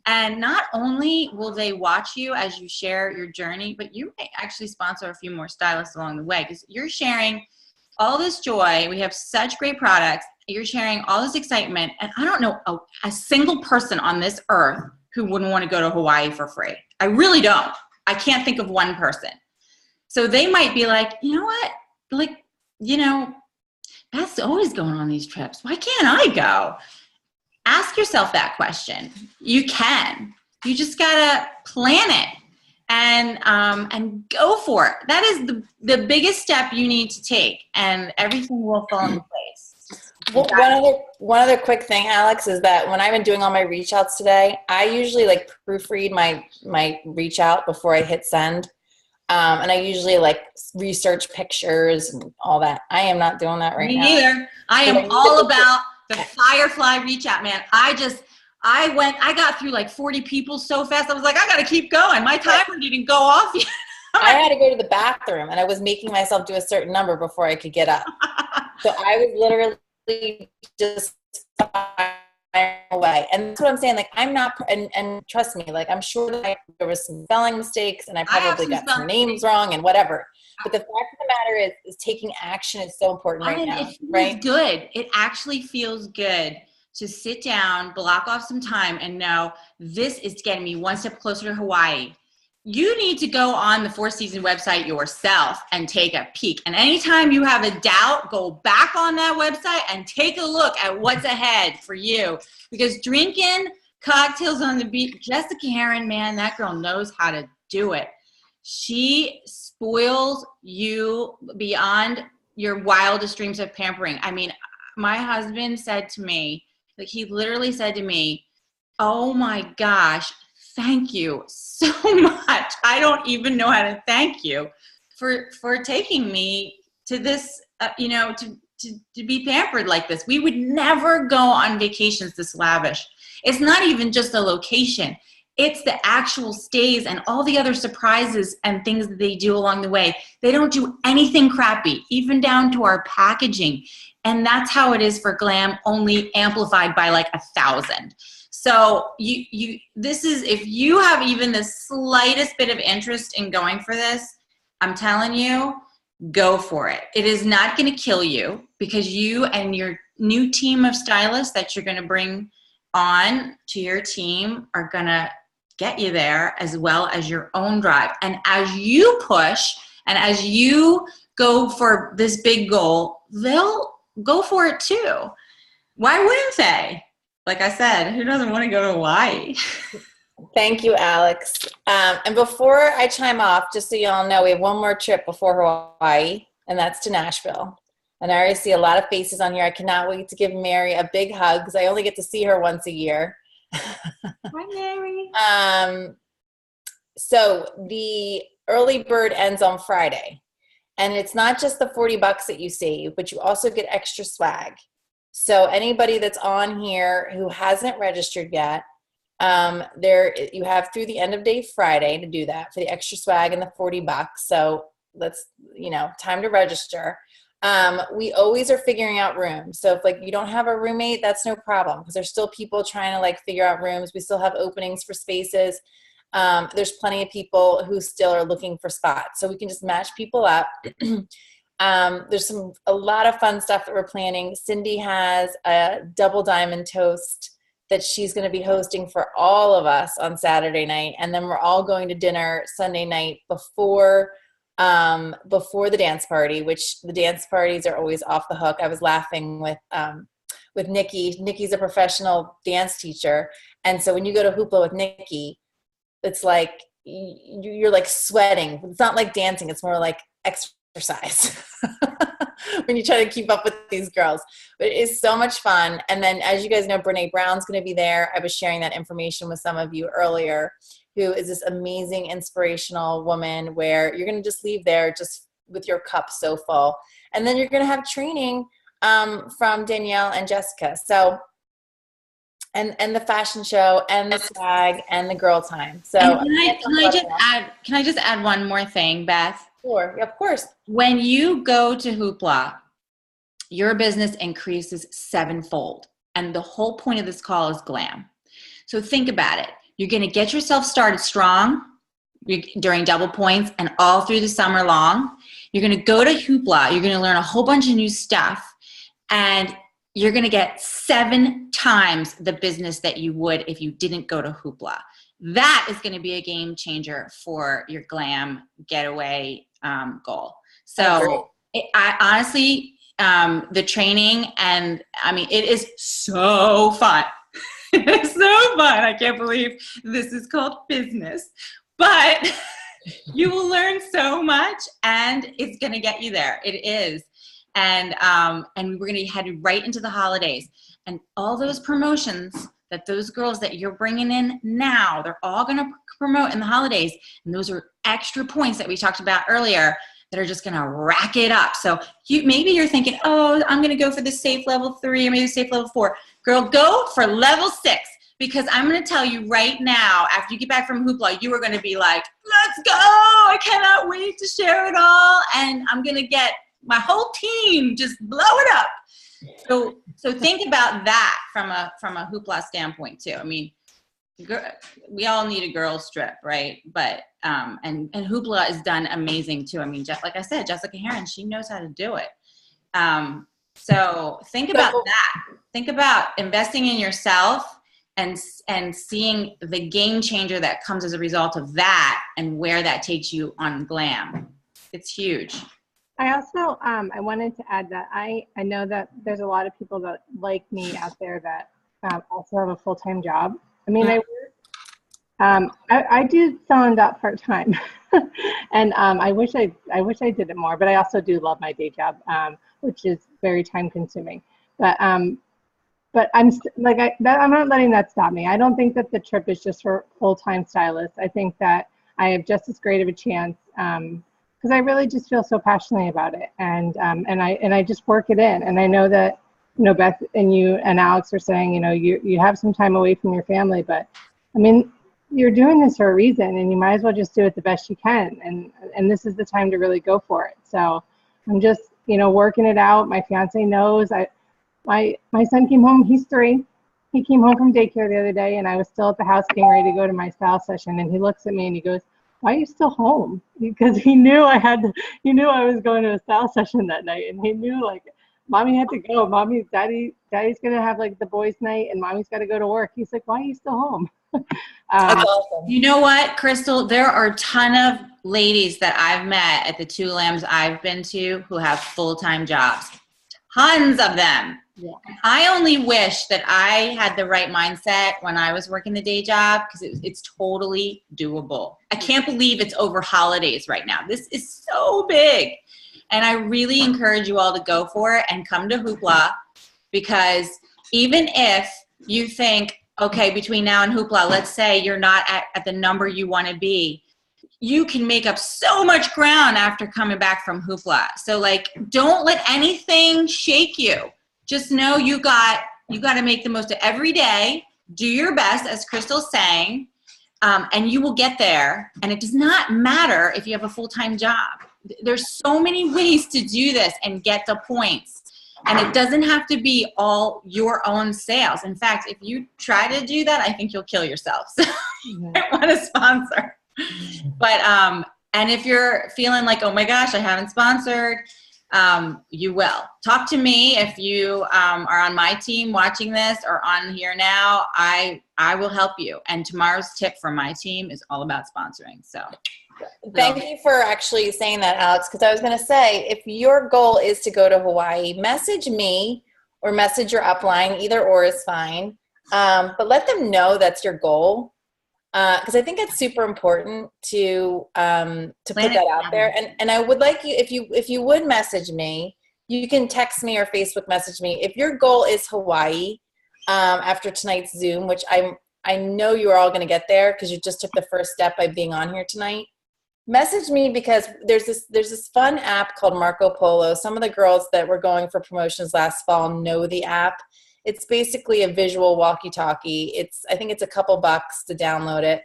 And not only will they watch you as you share your journey, but you may actually sponsor a few more stylists along the way, because you're sharing all this joy. We have such great products. You're sharing all this excitement. And I don't know a single person on this earth who wouldn't want to go to Hawaii for free. I really don't. I can't think of one person. So they might be like, you know what? Like, you know, Beth's always going on these trips. Why can't I go? Ask yourself that question. You can. You just gotta plan it and go for it. That is the biggest step you need to take, and everything will fall into place. Well, one other quick thing, Alex, is that when I've been doing all my reach outs today, I usually like proofread my reach out before I hit send. And I usually like research pictures and all that. I am not doing that right now. Me neither. I am all about the Firefly reach out, man. I got through like 40 people so fast. I was like, I got to keep going. My timer didn't go off yet. I had to go to the bathroom, and I was making myself do a certain number before I could get up. So I was literally just away. And that's what I'm saying. Like, I'm not, and trust me, like, I'm sure that there was some spelling mistakes, and I probably got some names wrong and whatever. But the fact of the matter is taking action is so important right now. It feels good. It actually feels good to sit down, block off some time, and know this is getting me one step closer to Hawaii. You need to go on the Four Seasons website yourself and take a peek. And anytime you have a doubt, go back on that website and take a look at what's ahead for you. Because drinking cocktails on the beach, Jessica Heron, man, that girl knows how to do it. She spoils you beyond your wildest dreams of pampering. I mean, my husband said to me, like, he literally said to me, oh my gosh, thank you so much. I don't even know how to thank you for taking me to this, to be pampered like this. We would never go on vacations this lavish. It's not even just a location. It's the actual stays and all the other surprises and things that they do along the way. They don't do anything crappy, even down to our packaging. And that's how it is for Glam, only amplified by like 1,000. So if you have even the slightest bit of interest in going for this, I'm telling you, go for it. It is not going to kill you, because you and your new team of stylists that you're going to bring on to your team are going to get you there, as well as your own drive. And as you push and as you go for this big goal, they'll go for it too. Why wouldn't they? Like I said, who doesn't want to go to Hawaii? Thank you, Alex. And before I chime off, just so you all know, we have one more trip before Hawaii, and that's to Nashville. And I already see a lot of faces on here. I cannot wait to give Mary a big hug, because I only get to see her once a year. Hi, Mary. So the early bird ends on Friday. And it's not just the $40 that you save, but you also get extra swag. So anybody that's on here who hasn't registered yet, you have through the end of day Friday to do that for the extra swag and the $40. So let's, time to register. We always are figuring out rooms. So if you don't have a roommate, that's no problem, because there's still people trying to figure out rooms. We still have openings for spaces. There's plenty of people who still are looking for spots, so we can just match people up. There's a lot of fun stuff that we're planning. Cindy has a double diamond toast that she's going to be hosting for all of us on Saturday night. And then we're all going to dinner Sunday night before the dance party, which the dance parties are always off the hook. I was laughing with with Nikki. Nikki's a professional dance teacher. And so when you go to Hoopla with Nikki, it's like you're like sweating. It's not like dancing. It's more like exercise when you try to keep up with these girls. But it is so much fun. And then, as you guys know, Brene Brown's going to be there. I was sharing that information with some of you earlier, who is this amazing, inspirational woman where you're going to just leave there just with your cup so full. And then you're going to have training from Danielle and Jessica. So, and the fashion show and the swag and the girl time. So can I just add one more thing, Beth? Sure, of course. When you go to Hoopla, your business increases 7-fold. And the whole point of this call is glam. So think about it. You're going to get yourself started strong during double points and all through the summer long. You're going to go to Hoopla. You're going to learn a whole bunch of new stuff. And you're going to get 7 times the business that you would if you didn't go to Hoopla. That is going to be a game changer for your glam getaway goal. So I honestly, the training, and I mean, it is so fun. It's so fun. I can't believe this is called business, but you will learn so much and it's going to get you there. It is. And we're going to head right into the holidays, and all those promotions that those girls that you're bringing in now, they're all going to promote in the holidays. And those are extra points that we talked about earlier that are just going to rack it up. So maybe you're thinking, oh, I'm going to go for the safe level 3 or maybe safe level 4. Girl, go for level 6, because I'm going to tell you right now, after you get back from Hoopla, you are going to be like, let's go. I cannot wait to share it all. And I'm going to get my whole team just blow it up. So think about that from a Hoopla standpoint too. I mean, we all need a girls trip, right? But and Hoopla is done amazing too. I mean, just like I said, Jessica Heron, she knows how to do it. So think about that. Think about investing in yourself and seeing the game changer that comes as a result of that and where that takes you on glam. It's huge. I also, I wanted to add that I know that there's a lot of people that like me out there that also have a full-time job. I mean, I do Selling.dot part-time, and I wish I did it more. But I also do love my day job, which is very time-consuming. But I'm not letting that stop me. I don't think that the trip is just for full-time stylists. I think that I have just as great of a chance. Because I really just feel so passionately about it, and I just work it in. And I know that, you know, Beth and you and Alex are saying, you know, you have some time away from your family, but I mean, you're doing this for a reason, and you might as well just do it the best you can. And this is the time to really go for it. So I'm just, you know, working it out. My fiance knows. My son came home. He's 3. He came home from daycare the other day, and I was still at the house getting ready to go to my style session. And he looks at me and he goes, "Why are you still home?" Because he knew I was going to a style session that night, and he knew, like, mommy had to go. Daddy's gonna have like the boys' night, and mommy's got to go to work. He's like, "Why are you still home?" That's awesome. You know what, Crystal? There are a ton of ladies that I've met at the 2 Lambs I've been to who have full-time jobs. Tons of them. Yeah. I only wish that I had the right mindset when I was working the day job, because it's totally doable. I can't believe it's over holidays right now. This is so big. And I really encourage you all to go for it and come to Hoopla, because even if you think, okay, between now and Hoopla, let's say you're not at the number you want to be, you can make up so much ground after coming back from Hoopla. So, like, don't let anything shake you. Just know you got to make the most of every day. Do your best, as Crystal's saying, and you will get there. And it does not matter if you have a full-time job. There's so many ways to do this and get the points. And it doesn't have to be all your own sales. In fact, if you try to do that, I think you'll kill yourself. So I want to sponsor. But and if you're feeling like, oh my gosh, I haven't sponsored, you will. Talk to me if you are on my team watching this or on here now. I will help you. And tomorrow's tip from my team is all about sponsoring. So thank you for actually saying that, Alex, because I was going to say, if your goal is to go to Hawaii, message me or message your upline. Either or is fine. But let them know that's your goal. Because I think it's super important to put that out there. And I would like you, if you would message me, you can text me or Facebook message me. If your goal is Hawaii, after tonight's Zoom, which I know you are all going to get there because you just took the first step by being on here tonight. Message me because there's this fun app called Marco Polo. Some of the girls that were going for promotions last fall know the app. It's basically a visual walkie-talkie. I think it's a couple bucks to download it,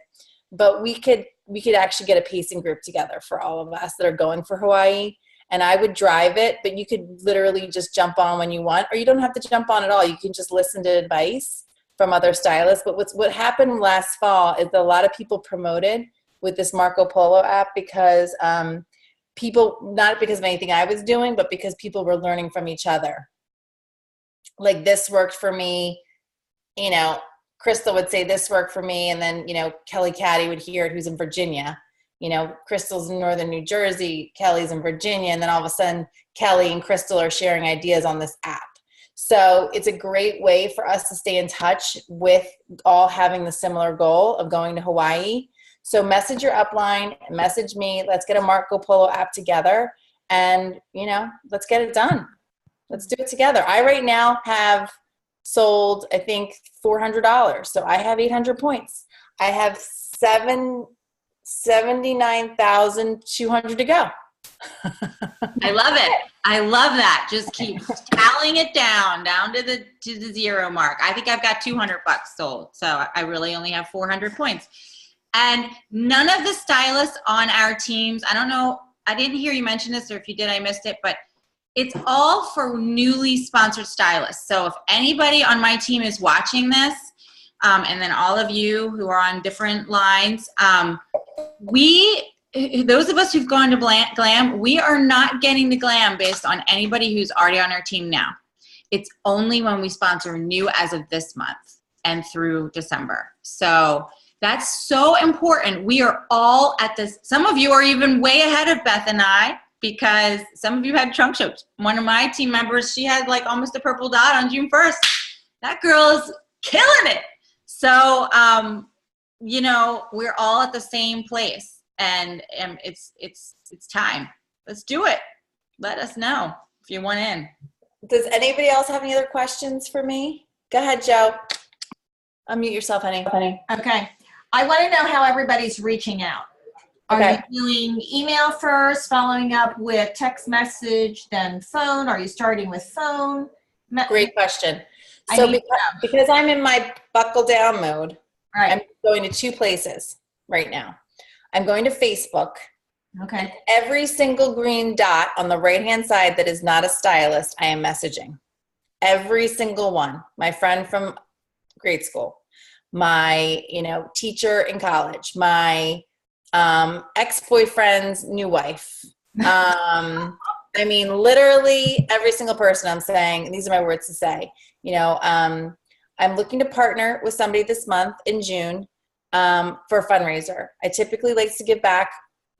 but we could actually get a pacing group together for all of us that are going for Hawaii. And I would drive it, but you could literally just jump on when you want, or you don't have to jump on at all. You can just listen to advice from other stylists. But what happened last fall is that a lot of people promoted with this Marco Polo app because people, not because of anything I was doing, but because people were learning from each other. Like, this worked for me, you know, Crystal would say this worked for me. And then, you know, Kelly Caddy would hear it, who's in Virginia. You know, Crystal's in Northern New Jersey, Kelly's in Virginia. And then all of a sudden, Kelly and Crystal are sharing ideas on this app. So it's a great way for us to stay in touch with all having the similar goal of going to Hawaii. So message your upline, message me. Let's get a Marco Polo app together. And, you know, let's get it done. Let's do it together. I right now have sold, I think, $400. So I have 800 points. I have 79,200 to go. I love it. I love that. Just keep tallying it down to the zero mark. I think I've got 200 bucks sold. So I really only have 400 points. And none of the stylists on our teams, I don't know, I didn't hear you mention this, or if you did, I missed it, but it's all for newly sponsored stylists. So if anybody on my team is watching this, and then all of you who are on different lines, those of us who've gone to Glam, we are not getting the Glam based on anybody who's already on our team now. It's only when we sponsor new as of this month and through December. So that's so important. We are all at this. Some of you are even way ahead of Beth and I, because some of you had trunk shows. One of my team members, she had like almost a purple dot on June 1st. That girl is killing it. So, you know, we're all at the same place, and it's time. Let's do it. Let us know if you want in. Does anybody else have any other questions for me? Go ahead, Joe. Unmute yourself, honey. Okay. I want to know how everybody's reaching out. Are Okay. you doing email first, following up with text message, then phone? Are you starting with phone? Great question. I So need to because I'm in my buckle down mode, Right. I'm going to two places right now. I'm going to Facebook. Okay. Every single green dot on the right-hand side that is not a stylist, I am messaging. Every single one. My friend from grade school, my, you know, teacher in college, my ex-boyfriend's new wife. I mean, literally every single person I'm saying, and these are my words to say, you know, I'm looking to partner with somebody this month in June for a fundraiser. I typically like to give back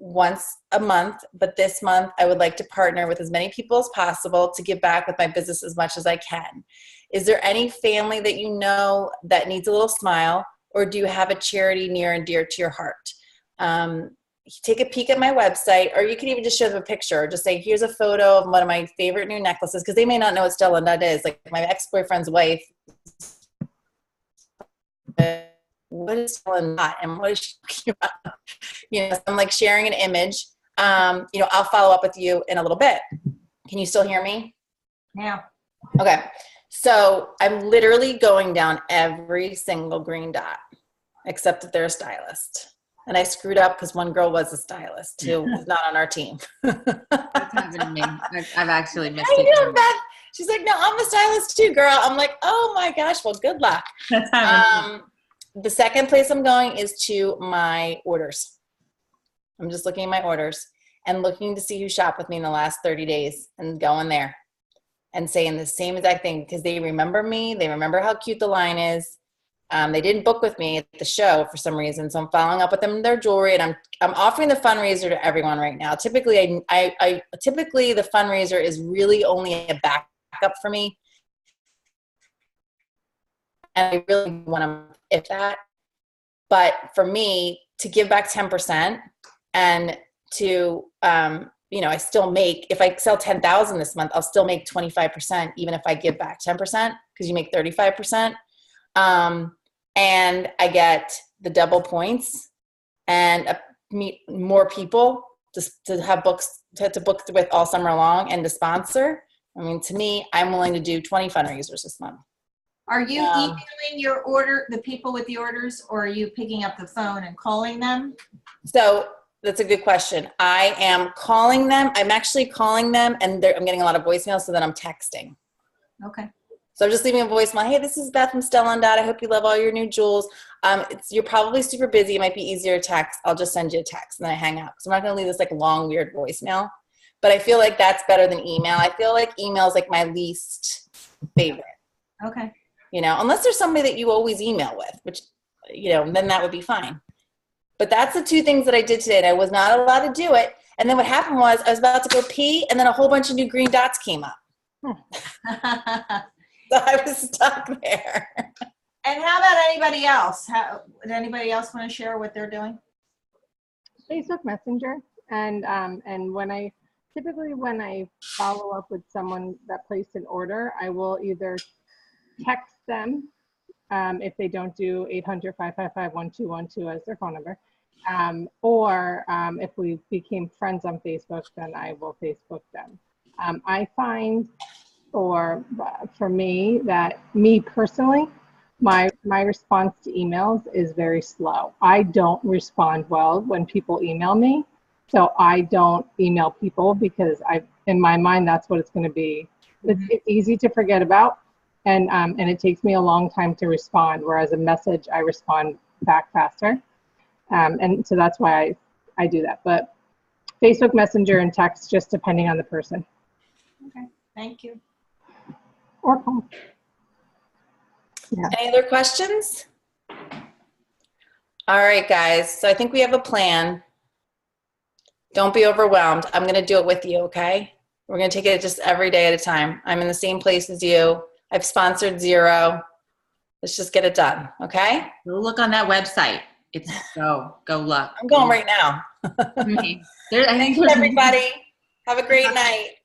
once a month, but this month I would like to partner with as many people as possible to give back with my business as much as I can. Is there any family that you know that needs a little smile, or do you have a charity near and dear to your heart? Take a peek at my website, or you can even just show them a picture, or just say, here's a photo of one of my favorite new necklaces, because they may not know what Stella Nutt is. Like my ex-boyfriend's wife, what is Stella Nutt and what is she talking about? You know, so I'm like sharing an image. You know, I'll follow up with you in a little bit. Can you still hear me? Yeah. Okay. So I'm literally going down every single green dot, except that they're a stylist. And I screwed up because one girl was a stylist who was not on our team. That's happened to me. I've actually missed I it. know, Beth. She's like, no, I'm a stylist too, girl. I'm like, oh my gosh, well, good luck. That's happened to me. The second place I'm going is to my orders. I'm just looking at my orders and looking to see who shopped with me in the last 30 days and going there and saying the same exact thing, because they remember me. They remember how cute the line is. They didn't book with me at the show for some reason, so I'm following up with them in their jewelry, and I'm offering the fundraiser to everyone right now. Typically, typically the fundraiser is really only a backup for me. and I really want to if that. But for me to give back 10% and to, I still make, if I sell 10,000 this month, I'll still make 25%, even if I give back 10%, because you make 35%. And I get the double points and meet more people to have books, to book with all summer long and to sponsor. I mean, to me, I'm willing to do 20 fundraisers this month. Are you emailing the people with the orders, or are you picking up the phone and calling them? So that's a good question. I am calling them. I'm actually calling them, and I'm getting a lot of voicemails, so then I'm texting. Okay. So I'm just leaving a voicemail. Hey, this is Beth from Stella and Dot. I hope you love all your new jewels. You're probably super busy. It might be easier to text. I'll just send you a text, and then I hang up. So I'm not going to leave this like long, weird voicemail. But I feel like that's better than email. I feel like email is like my least favorite. Okay. Unless there's somebody that you always email with, which, then that would be fine. But that's the two things that I did today, and I was not allowed to do it. And then what happened was I was about to go pee, and then a whole bunch of new green dots came up. So I was stuck there. And how about anybody else? Would anybody else want to share what they're doing? Facebook Messenger, and when I follow up with someone that placed an order, I will either text them if they don't do 800-555-1212 as their phone number, or if we became friends on Facebook, then I will Facebook them. I find for me that me personally, my response to emails is very slow. I don't respond well when people email me, so I don't email people because in my mind that's what it's going to be. It's easy to forget about. And it takes me a long time to respond, whereas a message, I respond back faster. And so that's why I do that. But Facebook Messenger and text, just depending on the person. Okay, thank you. Or call. Yeah. Any other questions? All right, guys. So I think we have a plan. Don't be overwhelmed. I'm going to do it with you, okay? We're going to take it just every day at a time. I'm in the same place as you. I've sponsored 0. Let's just get it done, okay? Go look on that website. It's go look. I'm going right now. Thank Thanks, everybody. Have a great night.